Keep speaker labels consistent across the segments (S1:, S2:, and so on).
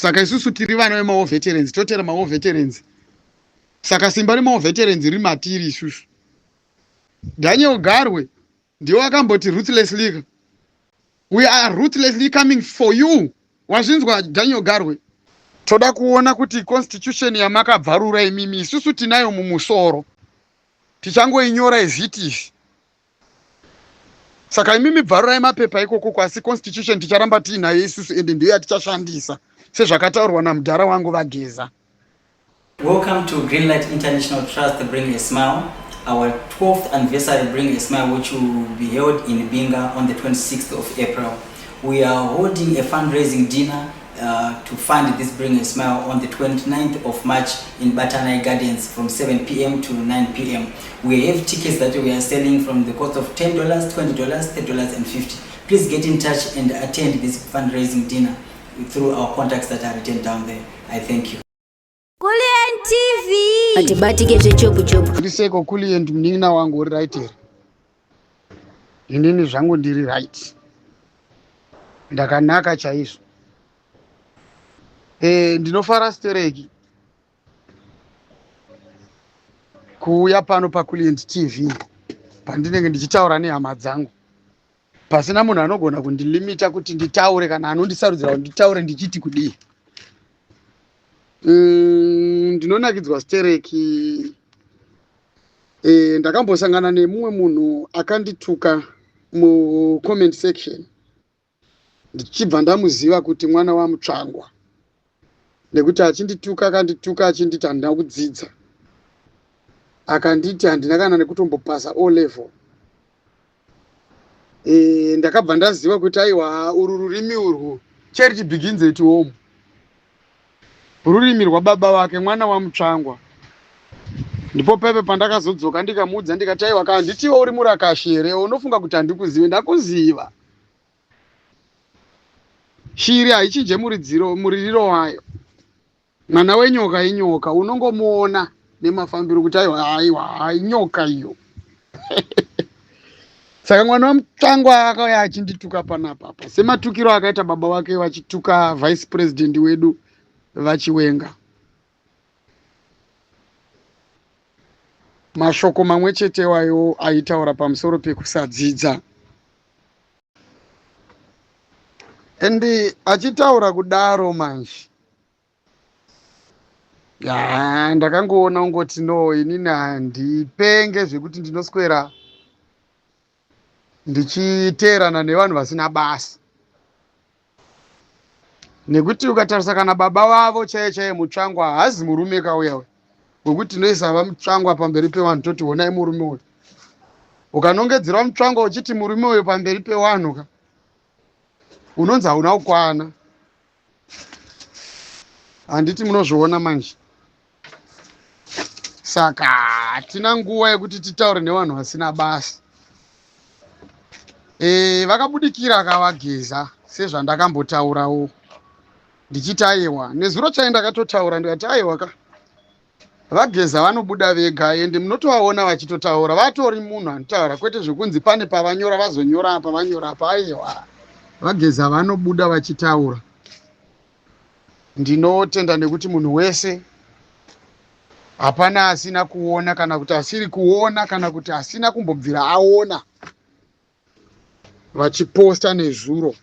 S1: Saka isusu tiri vana vemawo veterans, totera mawo veterans. Saka simba remawo veterans riri matiri isusu. Daniel Garwe ndiwo akamboti ruthlessly. We are ruthlessly coming for you. Wazvinzwa Daniel Garwe? Toda kuona kuti constitution yamakabvarura imimi isusu tinayo mumusoro. Tichangoinyora as it is. Saka imimi bvarurai mapepa ikoko kwasi constitution ticharamba tiinayo isusu ende ndiyo yatichashandisa sezvakataurwa namudhara wangu Vageza.
S2: Welcome to Greenlight International Trust Bring a Smile. Our 12th anniversary Bring a Smile, which will be held in Binga on the 26th of April. We are holding a fundraising dinner to fund this Bring a Smile on the 29th of March in Batanai Gardens from 7 p.m. to 9 p.m. We have tickets that we are selling from the cost of $10, $20, $30, and $50. Please get in touch and attend this fundraising dinner through our contacts that are written down there. I thank you.
S3: Kulien TV. Atibati geze chopu chopu.
S1: Ndiseko Kulien mnina wangu uri right here. Inini zvangu ndiri right. Ndakanaka chaizvo. Ndinofara stereki kuuya pano paKulient TV pandinenge ndichitaura nehama dzangu. Pasina munhu anogona kundilimita kuti nditaure kana anondisarudzira kuti nditaure ndichiti kudii. Ndinonakidzwa stereki. Ndakambosangana nemumwe munhu akandituka mu-comment section. Ndichibva ndamuziva kuti mwana wamutsvangwa. Nekuti achindituka akandituka achinditi handina kudzidza. Akanditi handina kana nekutombopasa O level. Ndakabva ndaziva kuti aiwa uru rurimi urwu charity begins at home. Rurimi rwababa wake mwana wamutsvangwa. Ndipo pepe pandakazodzoka ndikamuudza ndikati aiwa kana nditiwo uri murakashere unofunga kuti handikuzive. Ndakuziva. Shiri haichinje muririro wayo. Mwana wenyoka inyoka unongomuona nemafambiro kuti aiwa inyoka iyo. Saka mwana wamutsvangwa akauya achindituka panapa. Sematukiro akaita baba wake vachituka vice president wedu vachiwenga. Mashoko mamwe chete wayo aitaura pamusoro pekusadzidza. Ende achitaura kudaro manje. Ndakangoona ungoti no inini handipenge zvekuti ndinoswera ndichiteerana nevanhu vasina basa. Nekuti ukatarisa kana baba wavo chaiye mutsvangwa haazi murume kauya wekuti tinoisa vamutsvangwa pamberi pevanhu toti honai murume uyu. Ukanongedzera mutsvangwa uchiti murume uyu pamberi pevanhu unonzi hauna kukwana. Handiti munozviona manje. Saka hatina nguva yekuti titaure nevanhu vasina basa. Vakabudikira akavageza sezvandakambotaurawo. Ndichiti aiwa nezuro chai ndakatotaura ndikati aiwa ka. Vageza vanobuda vega ende munotovaona vachitotaura. Vatori munhu anotaura kwete zvekunzi pane pavanyora vazonyora pavanyora pa aiwa. Vageza vanobuda vachitaura. Ndinotenda nekuti munhu wese hapana asina kuona kana kuti asiri kuona kana kuti asina kumbobvira aona vachiposta nezuro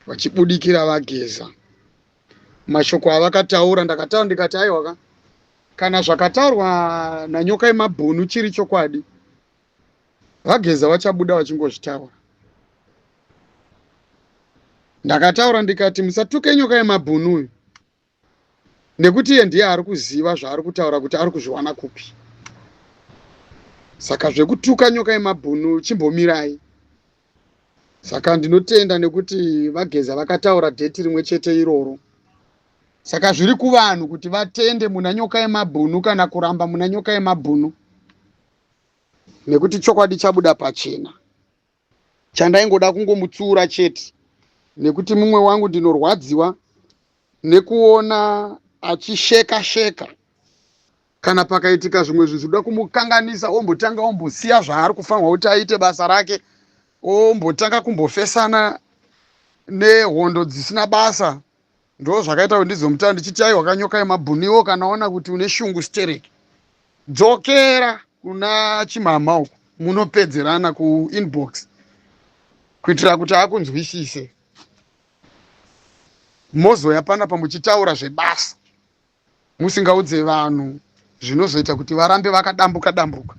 S1: vachibudikira Vageza. Mashoko avakataura ndakataura ndikati aiwa kana zvakataurwa nanyoka yemabhunu chiri chokwadi Vageza vachabuda vachingozvitaura. Ndakataura ndikati musatuke nyoka yemabhunu uyu nekuti iye ndiye ari kuziva zvaari kutaura kuti ari kuzviwana kupi. Saka zvekutuka nyoka yemabhunu chimbomirai. Saka ndinotenda nekuti Vageza vakataura dheti rimwe chete iroro. Saka zviri kuvanhu kuti vatende muna nyoka yemabhunu kana kuramba muna nyoka yemabhunu. Nekuti chokwadi chabuda pachena. Chandaingoda kungomutsura chete. Nekuti mumwe wangu ndinorwadziwa nekuona achisheka kana pakaitika zvimwe zvinhu zvoda kumukanganisa ombotanga ombosiya zvaari kufanirwa kuti aite basa rake ombotanga kumbofesana nehondo dzisina basa ndo zvakaita kuti ndizomutaura ndichiti aiwa kanyoka yemabhuniwo kanaona kuti une shungu stereki, dzokera kuna chimama uko munopedzerana kuinbox kuitira kuti akunzwisise. Mozoya panapa muchitaura zvebasa musingaudze vanhu zvinozoita kuti varambe vakadambuka dambuka.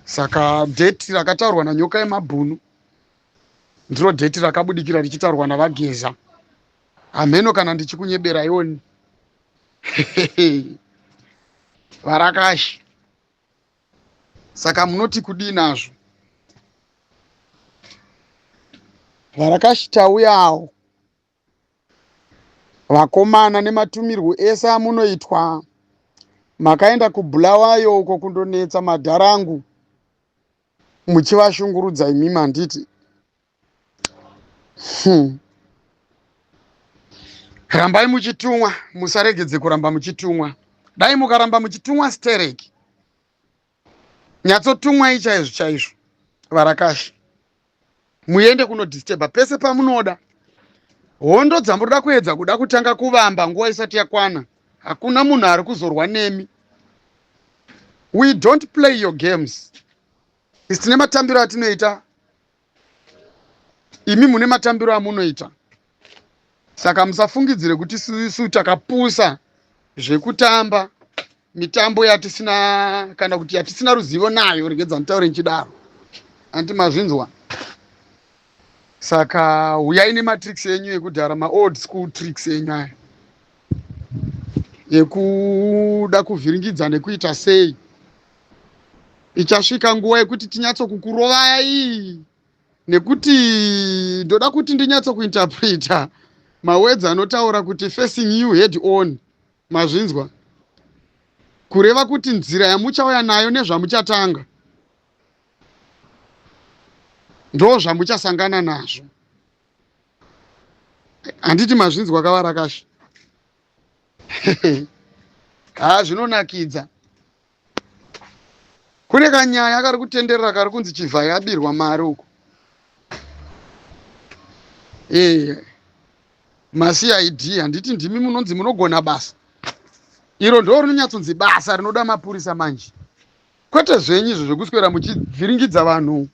S1: Saka dheti rakataurwa nanyoka yemabhunu ndiro dheti rakabudikira richitaurwa navageza. Ameno kana ndichikunyebera yoni. Varakashi. Saka munoti kudii nazvo? Varakashi tauyawo. Vakomana nematumirwo ese amunoitwa. Makaenda kuBulawayo uko kundonetsa madharangu. Muchivashungurudza imi manditi. Rambai muchitumwa, musaregedze kuramba muchitumwa. Dai mukaramba muchitumwa stereki. Nyatsotumwai chaizvo chaizvo. Varakashi. Muende kunodisturba pese pamunoda. Hondo dzamurida kuedza kuda kutanga kuvamba nguva isati yakwana. Hakuna munhu ari kuzorwa nemi. We don't play your games. Isine matambiro atinoita. Imi mune matambiro amunoita. Saka musafungidzire kuti isu takapusa zvekutamba mitambo yatisina kana kuti yatisina ruzivo nayo, regedza ntaure nchidaro. Anti mazvinzwa. Saka uyai nematricks enyu ekudhara, ma-old school tricks enyu aya. Yekuda kuvhiringidza nekuita sei. Ichasvika nguva yekuti tinyatsokukurovai. Nekuti ndoda kuti ndinyatsokuinterpreta mawords anotaura kuti facing you head on. Mazvinzwa. Kureva kuti nzira yamuchauya nayo nezvamuchatanga ndo zvamuchasangana nazvo. Handiti mazvinzwa kavarakashi. Zvinonakidza. Kune kanyaya kari kutenderera kari kunzi Chivhai yabirwa mari uko. Ma-CID handiti ndimi munonzi munogona basa. Iro ndo rinonyatsonzi basa rinoda mapurisa manje. Kwete zvenyu izvo zvekuswera muchivhiringidza vanhu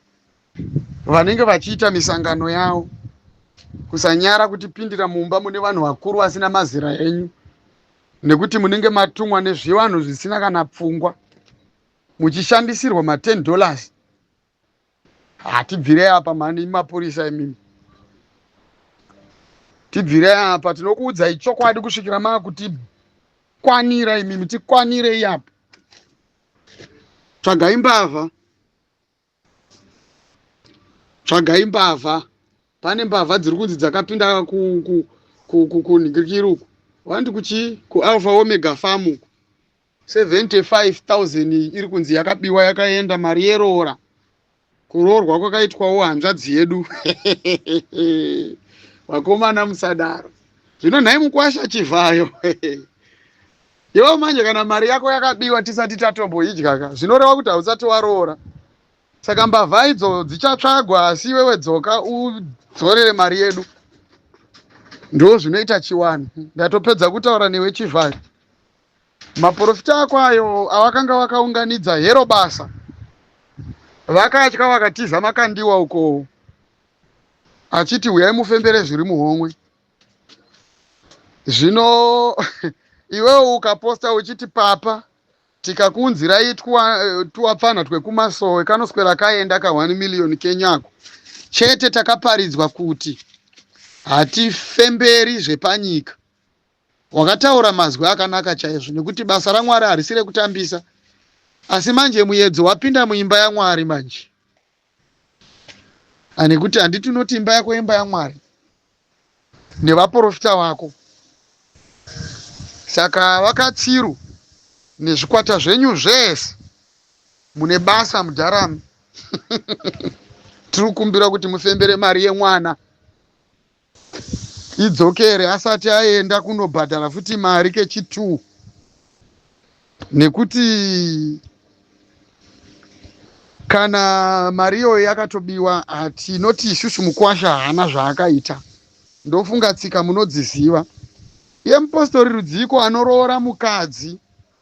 S1: vanenge vachiita misangano yavo. Kusanyara kutipindira mumba mune vanhu vakuru vasina mazera enyu. Nekuti munenge matumwa nezviwanhu zvisina kana pfungwa. Muchishandisirwa $10. Tibvirei apa mani mapurisa emimi. Tibvirei apa, tinokuudzai chokwadi kusvikira kuti kwanira imimi, tikwanirei apa. Tsvagai mbavha. Tsvagai mbavha. Pane mbavha dziri kunzi dzakapinda kunhikiruku. Wandi kuchi kuAlpha Omega Farm. 75,000 iri kunzi yakabiwa yakaenda, mari yeroora. Kuroorwa kwakaitwawo hanzvadzi yedu. Vakomana musadaro. Zvino nhai mukwasha Chivhayo. Iwo manje kana mari yako yakabiwa tisati tatomboidya ka. Zvinoreva kuti hausati waroora. Saka mbavha idzo dzichatsvagwa, asi wewe dzoka udzorere mari yedu. Ndo zvinoita chiwani. Ndatopedza kutaura newe Chivhayo. Maprofita ako ayo awakanga wakaunganidza hero basa. Vakatya vakatiza makandiwa uko. Achiti uyai mufembere zviri muhomwe. Zvino iwewe ukaposta uchiti papa tikakunzirai tuwapfana twekumasowe kanoswera kaenda ka1 million kenyako. Chete takaparidzwa kuti hatifemberi zvepanyika. Wakataura mazwi akanaka chaizvo nekuti basa raMwari harisire kutambisa. Asi manje muyedzo wapinda muimba yaMwari manje. Anekuti handiti unoti imba yako imba yaMwari. Nevaprofita vako. Saka vakatsiru nezvikwata zvenyu zvese mune basa mudharami. Tiri kukumbira kuti mufembere mari yemwana. Idzokere asati aenda kunobhadhara futi mari kechi2. Nekuti kana mari iyoyo yakatobiwa, tinoti isusu mukwasha hana zvaakaita. Ndofunga tsika munodziziva. yemupostori Rudziko anoroora mukadzi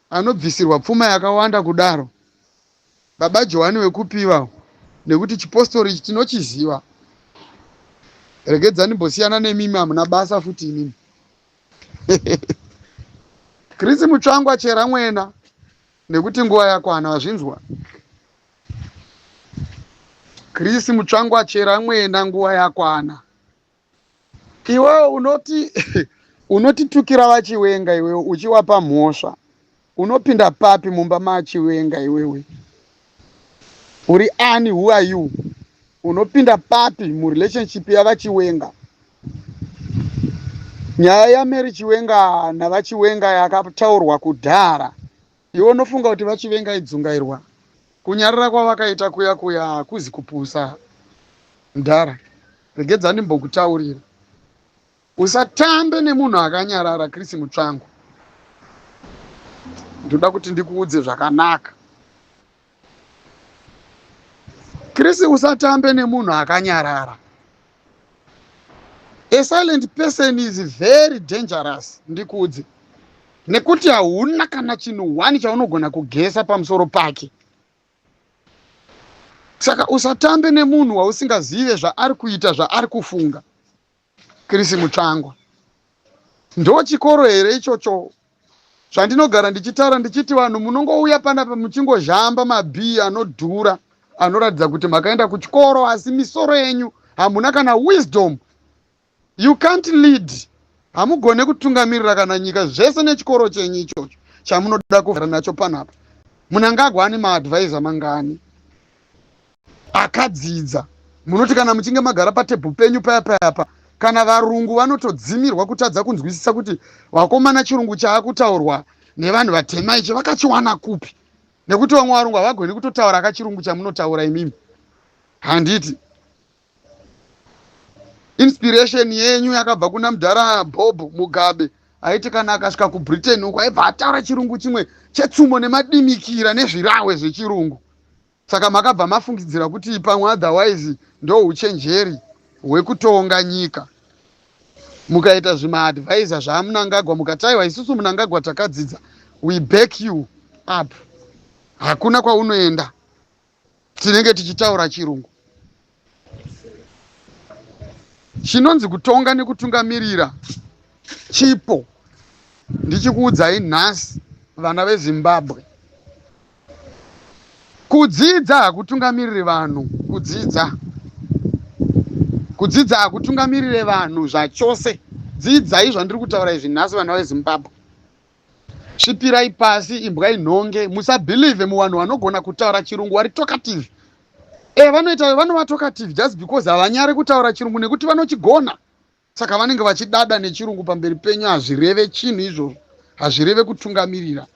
S1: anobvisirwa pfuma yakawanda kudaro, baba Johani wekupiwa, nekuti chipostori ichi tinochiziva. Regedzani mbosiyana nemimi, hamuna basa futi imimi. Krisi Mutsvangu achera mwena nekuti nguva yakwana, wazvinzwa? Krisi Mutsvangu achera mwena, nguva yakwana. Iwewe unotitukira vachiwenga iwewe, uchiwapa mhosva. Unopinda papi mumba machiwenga iwewe? Uri ani? Who are you? Unopinda papi murelationship yavachiwenga? Nyaya yaMary Chiwenga navachiwenga yakataurwa kudhara. Iwe unofunga kuti vachiwenga idzungairwa? Kunyarara kwavakaita kuya hakuzi kupusa ndara. Regedzani mbokutaurira. Usatambe nemunhu akanyarara, Krisi Mutsvangu. Ndoda kuti ndikuudze zvakanaka. Krisi, usatambe nemunhu akanyarara. A silent person is very dangerous, ndikuudze. Nekuti hauna kana chinhu wani chaunogona kugesa pamusoro pake. Saka usatambe nemunhu wausingazive zvaari kuita, zvaari kufunga. Krisi Mutsvangu, ndo chikoro here ichocho zvandinogara ndichitaura ndichiti vanhu munongouya panapa muchingozhamba mabhii anodhura anoratidza kuti makaenda kuchikoro, asi misoro yenyu hamuna kana wisdom. You can't lead. Hamugone kutungamirira kana nyika, zvese nechikoro chenyu ichocho chamunoda kuvhara nacho panapa. Munangagwani maadvisor mangani akadzidza. Munoti kana muchinge magara patebhu penyu payapa, kana varungu vanotodzimirwa kutadza kunzwisisa kuti wakomana chirungu chaakutaurwa nevanhu vatema ichi vakachiwana kupi, nekuti vamwe varungu havagoni kutotaura kachirungu chamunotaura imimi. Handiti inspiration yenyu yakabva kuna mudhara Bob Mugabe, aiti kana akasvika kuBritain uko aibva ataura chirungu chimwe chetsumo nemadimikira nezvirawe zvechirungu. Saka makabva mafungidzira kuti pamwe otherwise ndo uchenjeri hwekutonga nyika. Mukaita zvimaadvisor zvaMnangagwa, mukataiwa isusu Mnangagwa takadzidza, we back you up. Hakuna kwaunoenda, tinenge tichitaura chirungu. Chinonzi kutonga nekutungamirira chipo. Ndichikuudzai nhasi vana veZimbabwe, kudzidza hakutungamirire vanhu. Kudzidza hakutungamirire vanhu zvachose. Dzidzai zvandiri kutaura izvi nhasi vana veZimbabwe. Svipirai pasi, imbwai nhonge, musabhilive muvanhu vanogona kutaura chirungu vari talkative. Vanoita vanova talkative just because havanyari kutaura chirungu nekuti vanochigona. Saka vanenge vachidada nechirungu pamberi penyu. Hazvireve chinhu izvozvo, hazvireve kutungamirira.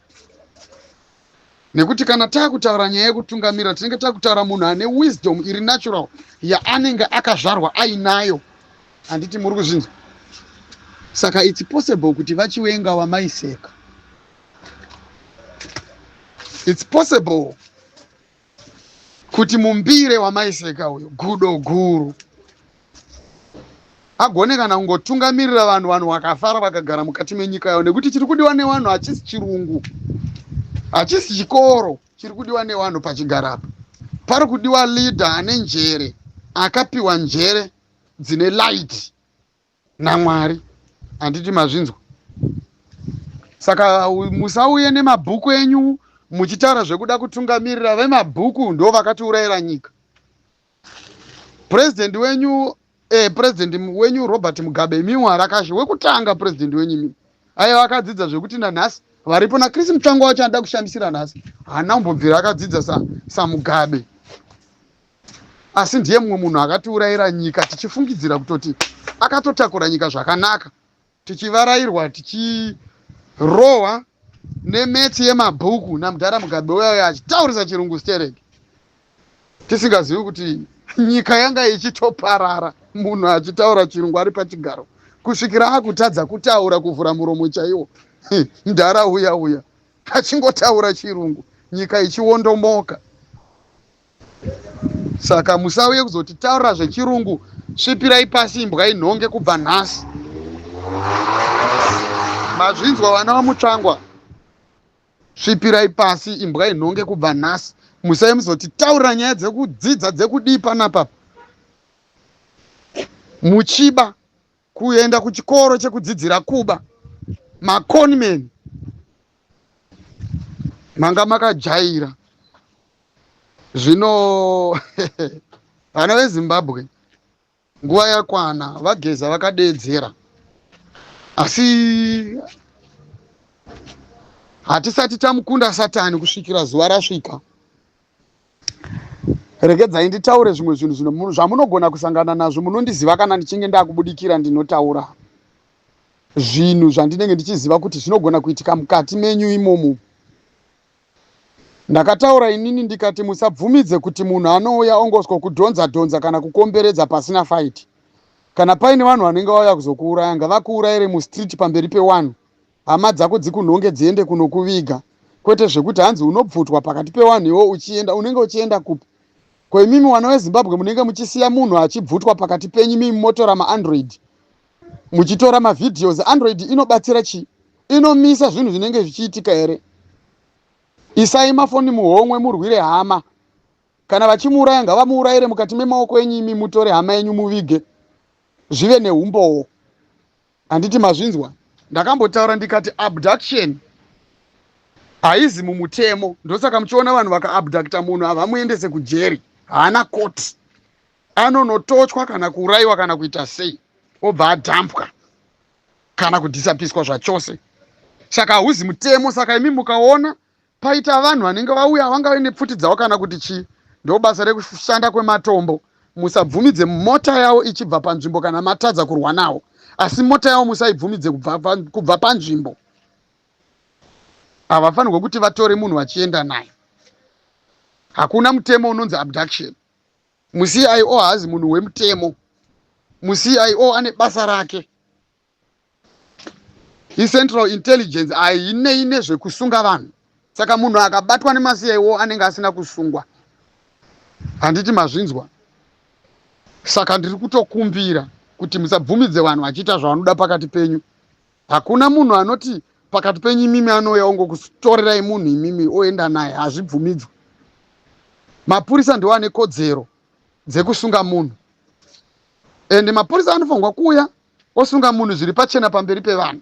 S1: Nekuti kana taakutaura nyaya yekutungamirira, tinenge taakutaura munhu ane wisdom iri natural yaanenge akazvarwa ainayo. Handiti muri kuzvinzwa? Saka it's possible kuti vachiwenga wamaiseka. It's possible kuti mumbire wamaiseka uyo gudo guru agone kana kungotungamirira vanhu vakafara vakagara mukati menyika yavo. Nekuti chiri kudiwa nevanhu hachisi chirungu, hachisi chikoro, chiri kudiwa nevanhu pachigarapa. Pari kudiwa leader ane njere, akapiwa njere dzine light naMwari. Handiti mazvinzwa? Saka musauye nemabhuku enyu muchitaura zvekuda kutungamirira. Vemabhuku ndo vakatiurayira nyika. President wenyu Robert Mugabe mimwe harakashe wekutanga. President wenyu mimwe aiva akadzidza zvekuti nanhasi varipo, naKrisi Mutsvangu wacho anoda kushambisira nhasi haana kumbobvira akadzidza saMugabe. Asi ndiye mumwe munhu akatiurayira nyika, tichifungidzira kutoti akatotakura nyika zvakanaka, tichivarayirwa, tichirohwa nemetsi yemabhuku naMudhara Mugabe uyayo achitaurisa chirungu stereki, tisingazivi kuti nyika yanga ichitoparara munhu achitaura chirungu ari pachigaro, kusvikira akutadza kutaura, kuvhura muromo chaiwo. Mudhara uya achingotaura chirungu, nyika ichiwondomoka. Saka musauye kuzotitaurira zvechirungu. Svipirai pasi, imbwai nhonge kubva nhasi. Mazvinzwa vana vamutsvangwa, svipirai pasi, imbwai nhonge kubva nhasi. Musai muzoti taura nyaya dzekudzidza dzekudii panapa. Muchiba kuenda kuchikoro chekudzidzira kuba, maconmen manga makajaira. Zvino vana veZimbabwe nguva yakwana, vageza vakadeedzera. Asi hatisati tamukunda Satani kusvikira zuva rasvika. Regedzai nditaure zvimwe zvinhu zvamunogona kusangana nazvo. Munondiziva kana ndichinge ndakubudikira ndinotaura zvinhu zvandinenge ndichiziva kuti zvinogona kuitika mukati menyu imomo. Ndakataura inini ndikati musabvumidze kuti munhu anouya ongoswa kudhonza dhonza kana kukomberedza pasina fight. Kana paine vanhu vanenge vauya kuzokuuraya, ngavakuurayire mustreet pamberi pewanhu. Hama dzako dzikunhonge dziende kunokuviga. Kwete zvekuti hanzi unobvutwa pakati pewanhu iwo uchienda, unenge uchienda kupi? Ko imimi vana veZimbabwe munenge muchisiya munhu achibvutwa pakati penyu mimi motora maandroid. Muchitora mavidheos, android inobatsira chi? Inomisa zvinhu zvinenge zvichiitika here? Isai mafoni muhomwe murwire hama. Kana vachimuuraya ngavamuurayire mukati memaoko enyu, imi mutore hama yenyu muvige. Zvive neumbowo. Handiti mazvinzwa? Ndakambotaura ndikati abduction haizi mumutemo. Ndosaka muchiona vanhu vakaabducta munhu havamuendese kujeri. Haana koti. Anonotochwa kana kuurayiwa kana kuita sei. Obva adhampwa kana kudhisapiswa zvachose. Saka hauzi mutemo. Saka imi mukaona paita vanhu vanenge vauya vangave nepfuti dzavo kana kuti chii, ndo basa rekushanda kwematombo. Musabvumidze mota yavo ichibva panzvimbo kana matadza kurwa nawo. Asi mota yavo musaibvumidze kubva panzvimbo. Havafanirwe kuti vatore munhu vachienda naye. Hakuna mutemo unonzi abduction. MuCIO haazi munhu wemutemo. MuCIO ane basa rake. ICentral Intelligence haine zvekusunga vanhu. Saka munhu akabatwa nemaCIO anenge asina kusungwa. Handiti mazvinzwa? Saka ndiri kutokumbira kuti musabvumidze vanhu vachiita zvavanoda pakati penyu. Hakuna munhu anoti pakati penyu imimi anouya ongokutorerai munhu imimi oenda naye. Hazvibvumidzwe. Mapurisa ndiwo ane kodzero dzekusunga munhu. Ende mapurisa anofanirwa kuuya osunga munhu zviri pachena pamberi pevanhu.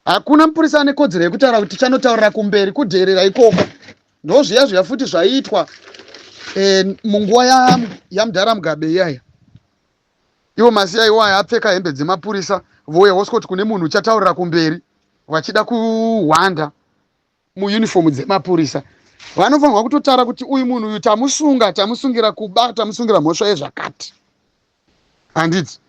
S1: Hakuna mupurisa ane kodzero yekutaura kuti chanotaurira kumberi kudherera ikoko. Ndo zviya futi zvaiitwa munguva yaMudhara Mugabe iyaya. Ivo maCIO aya apfeka hembe dzemapurisa voya voswoti kune munhu uchataurira kumberi vachida kuhwanda muunifomu dzemapurisa. Vanofanirwa kutotaura kuti uyu munhu uyu tamusungira kuba, tamusungira mhosva yezvakati. Handiti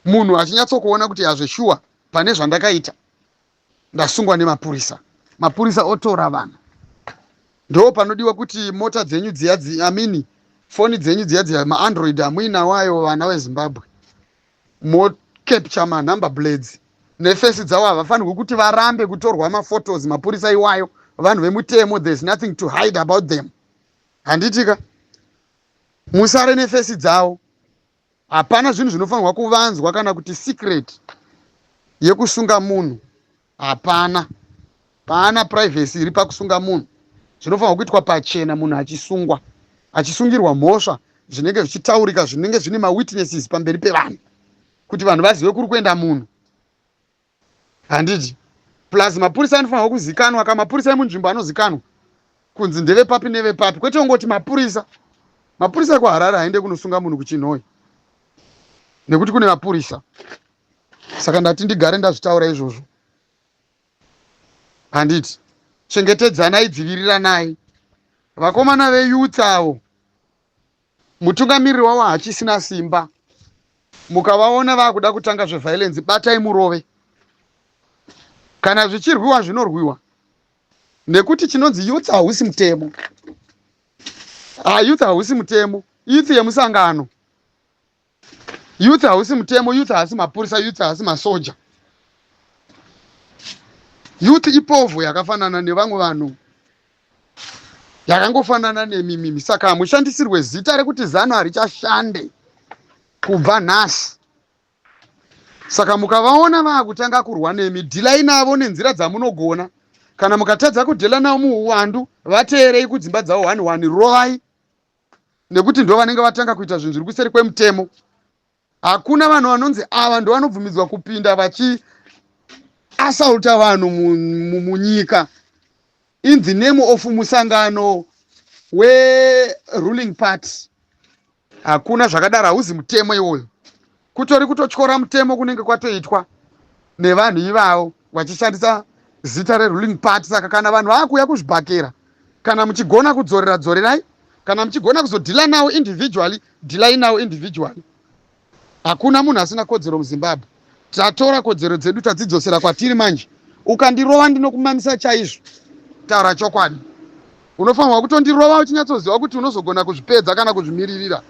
S1: munhu achinyatsokuona kuti hazveshuwa pane zvandakaita ndasungwa nemapurisa. Mapurisa otora vanhu. Ndo panodiwa kuti mota dzenyu dziya foni dzenyu dziya maandroid hamuinawayo vana veZimbabwe. Capture number blades nefesi dzavo havafanirwi kuti varambe kutorwa maphotos. Mapurisa iwayo vanhu vemutemo, there's nothing to hide about them. Handitika musare nefesi dzavo. Hapana zvinhu zvinofanirwa kuvanzwa kana kuti secret yekusunga munhu. Hapana. Pana privacy iri pakusunga munhu. Zvinofanirwa kuitwa pachena munhu achisungwa. Achisungirwa mhosva zvinenge zvichitaurika, zvinenge zvine mawitnesses pamberi pevanhu. Kuti vanhu vazive kuri kuenda munhu. Handiti. Plus mapurisa anofanirwa kuzikanwa. Kama mapurisa emunzvimbo anozikanwa kunzi ndeve papi neve papi. Kwete ungoti mapurisa. Mapurisa ekuHarare haende kunosunga munhu kuChinhoyi. Nekuti kune mapurisa. Saka ndati ndigare ndazvitaura izvozvo. Handiti. Chengetedzanai, dziviriranai. Vakomana veyouth avo, mutungamiriri wavo hachisina simba. Mukavaona vakuda kutanga zveviolence, batai murove. Kana zvichirwiwa zvinorwiwa. Nekuti chinonzi youth hausi mutemo. Youth hausi mutemo. Youth yemusangano. Youth hausi mutemo, youth haasi mapurisa, youth haasi masoja. Youth ipovu yakafanana nevamwe vanhu. Yakangofanana nemimimi. Saka hamushandisirwe zita rekuti zano harichashande kubva nhasi. Saka mukavaona vaakutanga kurwa nemi, dhilai navo nenzira dzamunogona. Kana mukatadza kudhila navo muuwandu, vateerei kudzimba dzavo 1-1, rovai. Nekuti ndo vanenge vatanga kuita zvinhu zviri kuseri kwemutemo. Hakuna vanhu vanonzi ava ndo vanobvumidzwa kupinda vachiasauta vanhu munyika in the name of musangano weruling party. Hakuna zvakadaro, hauzi mutemo iwoyo. Kutori kutotyora mutemo kunenge kwatoitwa nevanhu ivavo vachishandisa zita reruling party. Saka kana vanhu vaakuuya kuzvibhakera, kana muchigona kudzorera dzorerai, kana muchigona kuzodhila nawo individually, dhilai nawo individually. Hakuna munhu asina kodzero muZimbabwe. Tatora kodzero dzedu tadzidzosera kwatiri manje. Ukandirova ndinokumamisa chaizvo. Taura chokwadi. Unofanirwa kutondirova uchinyatsoziva kuti unozogona kuzvipedza kana kuzvimiririra.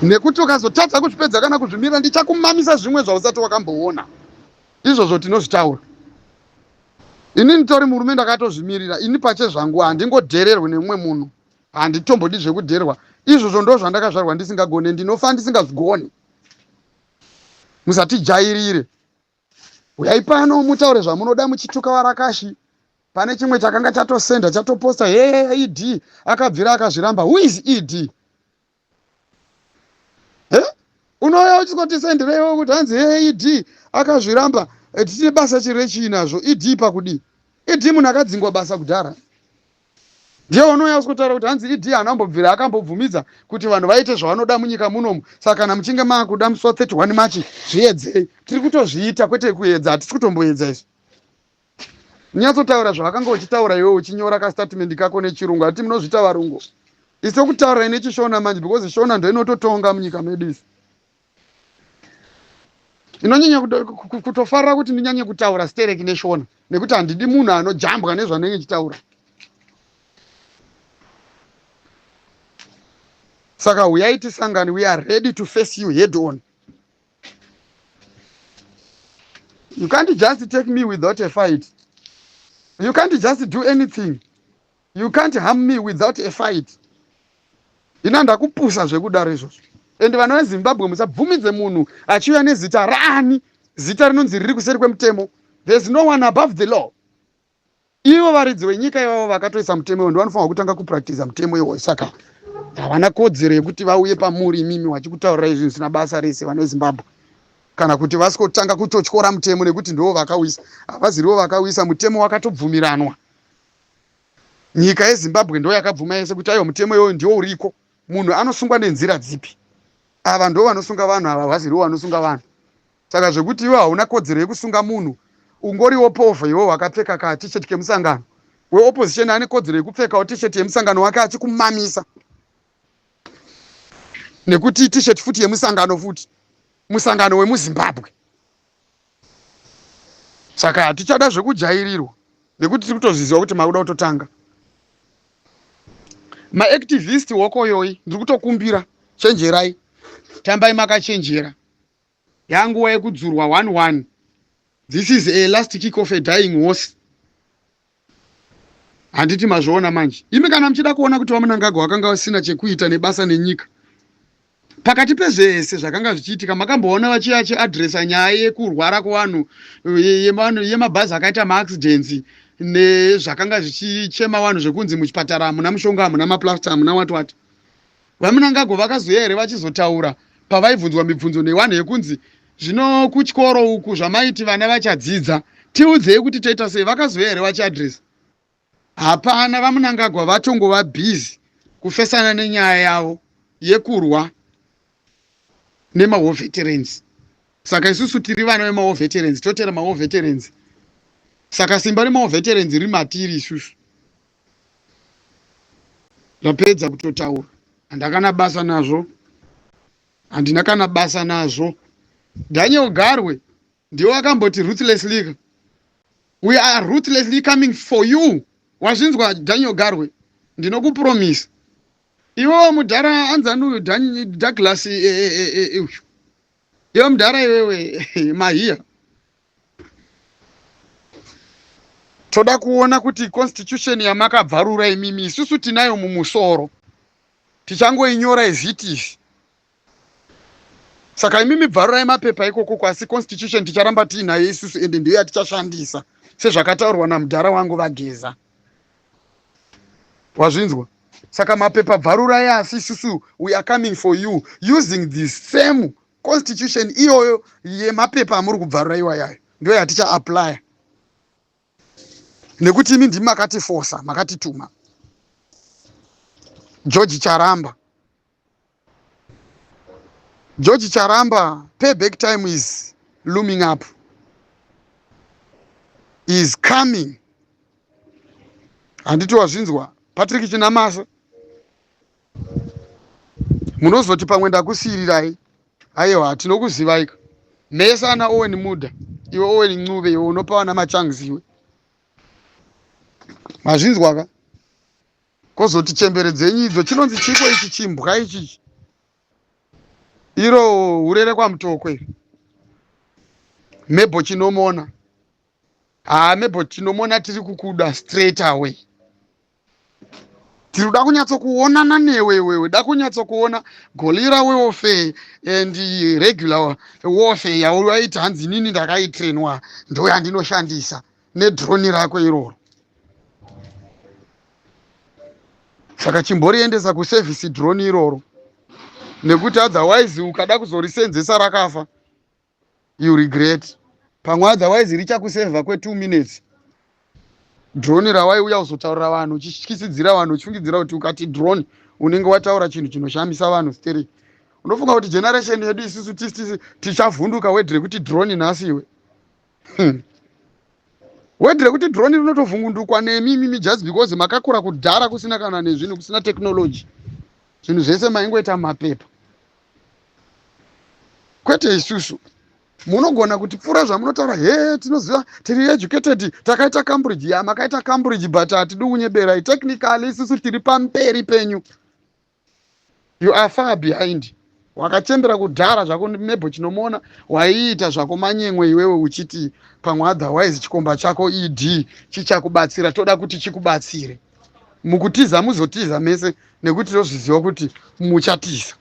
S1: Nekuti ukazotadza kuzvipedza kana kuzvimirira, ndichakumamisa zvimwe zvausati wakamboona. Izvozvo tinozvitaura. Ini nditori murume ndakatozvimirira. Ini pache zvangu handingodhererwe nemumwe munhu. Handitombodi zvekudherwa. Izvozvo ndo zvandakazvarwa ndisingagone, ndinofa ndisingazvigoni. Musatijairire. Uyai pano mutaure zvamunoda muchituka Warakashi. Pane chimwe chakanga chatosenda chatoposta, hey ED akabvira akazviramba. Who is ED? Unouya uchikotisenderewo kuti hanzi hey ED akazviramba. Tine basa chiri chinazvo. ED pakudi. ED munhu akadzingwa basa kudhara. Ndiye unouya usikotaura kuti hanzi ED anambobvira akambobvumidza kuti vanhu vaite zvavanoda munyika munomu. Saka kana muchinge maakuda musi 31 Machi zviedzei. Tiri kutozviita kwete kuedza, hatisi kutomboedza izvo. Nyatsotaura zvakanga uchitaura iwe uchinyora kastatement kako nechirungu, ati munozvita varungu. Iso kutaura ine chishona manje because Shona ndo inototonga munyika medu isi. Inonyanya kutofarira kuti ndinyanye kutaura stereki neshona nekuti handidi munhu anojambwa nezvanenge chitaura. Saka uyai tisangane, we are ready to face you head on. You can't just take me without a fight. You can't just do anything. You can't harm me without a fight. Ina ndakupusa zvekudaro izvozvo. Ende vanhu veZimbabwe musabvumidze munhu achiuya nezita rani, zita rinonzi riri kuseri kwemutemo. There's no one above the law. Ivo varidzi venyika ivavo vakatoisa mutemo ndo vanofanira kutanga kupractice mutemo iwoyo. Saka havana kodzero yekuti vauye pamuri imimi vachikutaurira izvi zvisina basa rese vanhu veZimbabwe. Kana kuti vasikotanga kutotyora mutemo nekuti ndo vakauisa. Havaziriwo vakauisa mutemo wakatobvumiranwa. Nyika yeZimbabwe ndo yakabvuma yese kuti ayo mutemo iwoyo ndio uriko. Munhu anosungwa nenzira dzipi? Ava ndo vanosunga vanhu, ava vaziriwo vanosunga vanhu. Saka zvekuti iwe hauna kodzero yekusunga munhu, ungoriwo povha iwe wakapfeka ka-t-shirt kemusangano. Weopposition ane kodzero yekupfekawo t-shirt yemusangano wake achikumamisa. Nekuti t-shirt futi yemusangano futi. Musangano wemuZimbabwe. Saka hatichada zvekujairirwa nekuti tiri kutozviziva kuti makuda kutotanga. Maactivist wakoyoi ndiri kutokumbira, chenjerai. Tambai makachenjera. Yanguva yekudzurwa 1-1. This is a last kick of a dying horse. Handiti mazvoona manje. Imi kana mchida kuona kuti vamunangagwa wakanga usina chekuita nebasa nenyika. Pakati pezvese zvakanga zvichiitika makamboona vachiadresa nyaya yekurwara kwevanhu yemabhazi akaita maaccidents nezvakanga zvichichema vanhu zvekunzi muchipatara hamuna mushonga, hamuna maplasta, hamuna wati. Vamunangagwa vakazoya here vachizotaura pavaibvunzwa mibvunzo nevanhu yekunzi zvino kuchikoro uku zvamaiti vana vachadzidza tiudzei kuti toita sei, vakazoya here vachiadresa? Hapana, vamunangagwa vatongova bhizi kufesana nenyaya yavo yekurwa nemaWar veterans. Saka isusu tiri vana vemaWar veterans, totera maWar veterans. Saka simba remaWar veterans riri matiri isusu. Zvapedza kutotaura. Handakana basa nazvo. Handina kana basa nazvo. Daniel Garwe ndiwo akamboti ruthlessly. We are ruthlessly coming for you. Wazvinzwa Daniel Garwe? Ndinokupromisa. Iwo mudhara anzanu Douglas Iwo mudhara iwewe Mahia. Toda kuona kuti constitution yamakabvarura imimi isusu tinayo mumusoro. Tichangoinyora as it is. Saka imi mibvarurai mapepa ikoko kwasi constitution ticharamba tiinayo isusu ende ndiyo yatichashandisa sezvakataurwa namudhara wangu Vageza. Wazvinzwa? Saka mapepa bvarurai, asi isusu we are coming for you using the same constitution iyoyo yemapepa amuri kubvaruraiwa yayo ndiyo yaticha apply, nekuti imi ndimi makatifosa, makatituma. George Charamba, payback time is looming up, is coming. Handiti wazvinzwa Patrick Chinamasa? Munozoti pamwe ndakusirirai. Aiwa, tinokuzivaika. Mese ana Owen Muda, iwe Owen Ncube, iwe unopawa namachangziwe. Mazvinzwa ka? Kozoti chemberedzei idzo chinonzi chiko ichi chimbwa ichi. Iro urere kwa Mutokwe. Mebo chinomona. Mebo chinomona tiri kukuda straight away. Tiri kunyatso kuonana newe wewe, da kunyatso kuona gorilla warfare and regular warfare yawaita hanzi nini ndakaitrainwa ndo yandinoshandisa nedrone rako iroro. Saka chimboriendesa kuservice drone iroro, nekuti otherwise ukada kuzorisenzesa rakafa you regret. Pamwe otherwise richakuseva kwe 2 minutes. Drone rawaiuya kuzotaurira vanhu uchityisidzira vanhu uchifungidzira kuti ukati drone unenge wataura chinhu chinoshamisa vanhu steri. Unofunga kuti generation yedu isusu tichavhunduka wedre kuti drone nhasiwe. Wedre kuti drone rinotovhungundukwa nemimi just because makakura kudhara kusina kana nezvinhu, kusina technology. Zvinhu zvese maingoita mapepa. Kwete isusu. Munogona kuti pfura zvamunotaura, tinoziva tiri educated, takaita Cambridge, makaita Cambridge but hatidi kunyeberai. Technically isusu tiri pamperi penyu. You are far behind. Wakachembera kudhara zvako Mebo chinomona, waiita zvako manyemwe iwewe uchiti pamwe otherwise chikomba chako ED chichakubatsira, toda kuti chikubatsire. Mukutiza muzotiza mese nekuti tozviziva kuti muchatiza.